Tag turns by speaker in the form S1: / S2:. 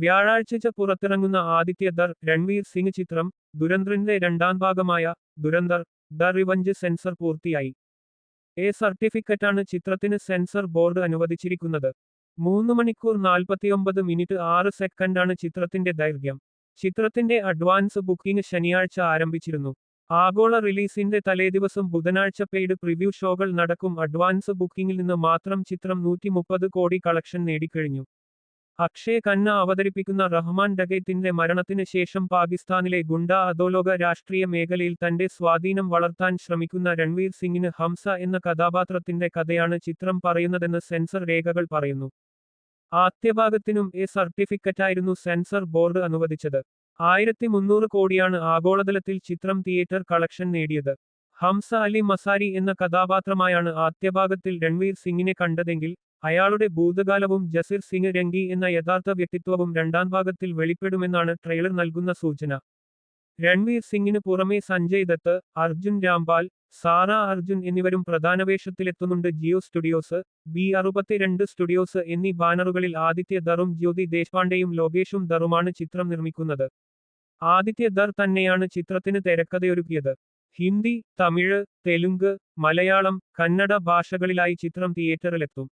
S1: വ്യാഴാഴ്ച പുറത്തിറങ്ങുന്ന ആദിത്യ ദർ രൺവീർ സിംഗ് ചിത്രം ദുരന്തറിന്റെ രണ്ടാം ഭാഗമായ ദുരന്തർ ദ റിവഞ്ച് സെൻസർ പൂർത്തിയായി. സർട്ടിഫിക്കറ്റാണ് ചിത്രത്തിന് സെൻസർ ബോർഡ് അനുവദിച്ചിരിക്കുന്നത്. 3 മണിക്കൂർ 49 മിനിറ്റ് 6 സെക്കൻഡാണ് ചിത്രത്തിന്റെ ദൈർഘ്യം. ചിത്രത്തിന്റെ അഡ്വാൻസ് ബുക്കിംഗ് ശനിയാഴ്ച ആരംഭിച്ചിരുന്നു. ആഗോള റിലീസിന്റെ തലേദിവസം ബുധനാഴ്ച പെയ്ഡ് പ്രിവ്യൂ ഷോകൾ നടക്കും. അഡ്വാൻസ് ബുക്കിംഗിൽ നിന്ന് മാത്രം ചിത്രം 130 കോടി കളക്ഷൻ നേടിക്കഴിഞ്ഞു. അക്ഷയ് ഖന്ന അവതരിപ്പിക്കുന്ന റഹ്മാൻ ഡകൈത്തിന്റെ മരണത്തിന് ശേഷം പാകിസ്ഥാനിലെ ഗുണ്ടാ അധോലോക രാഷ്ട്രീയ മേഖലയിൽ തന്റെ സ്വാധീനം വളർത്താൻ ശ്രമിക്കുന്ന രൺവീർ സിംഗിന് ഹംസ എന്ന കഥാപാത്രത്തിന്റെ കഥയാണ് ചിത്രം പറയുന്നതെന്ന് സെൻസർ രേഖകൾ പറയുന്നു. ആദ്യഭാഗത്തിനും സർട്ടിഫിക്കറ്റായിരുന്നു സെൻസർ ബോർഡ് അനുവദിച്ചത്. 1300 കോടിയാണ് ആഗോളതലത്തിൽ ചിത്രം തിയേറ്റർ കളക്ഷൻ നേടിയത്. ഹംസ അലി മസാരി എന്ന കഥാപാത്രമായാണ് ആദ്യഭാഗത്തിൽ രൺവീർ സിംഗിനെ കണ്ടതെങ്കിൽ അയാളുടെ ഭൂതകാലവും ജസിർ സിംഗ് രംഗി എന്ന യഥാർത്ഥ വ്യക്തിത്വവും രണ്ടാം ഭാഗത്തിൽ വെളിപ്പെടുമെന്നാണ് ട്രെയിലർ നൽകുന്ന സൂചന. രൺവീർ സിംഗിന് പുറമെ സഞ്ജയ് ദത്ത്, അർജുൻ രാംപാൽ, സാറ അർജുൻ എന്നിവരും പ്രധാന വേഷത്തിലെത്തുന്നുണ്ട്. ജിയോ സ്റ്റുഡിയോസ്, B62 സ്റ്റുഡിയോസ് എന്നീ ബാനറുകളിൽ ആദിത്യ ദറും ജ്യോതി ദേശ്പാണ്ഡെയും ലോകേഷും ദറുമാണ് ചിത്രം നിർമ്മിക്കുന്നത്. ആദിത്യ ദർ തന്നെയാണ് ചിത്രത്തിന് തിരക്കഥയൊരുക്കിയത്. ഹിന്ദി, തമിഴ്, തെലുങ്ക്, മലയാളം, കന്നഡ ഭാഷകളിലായി ചിത്രം തിയേറ്ററിലെത്തും.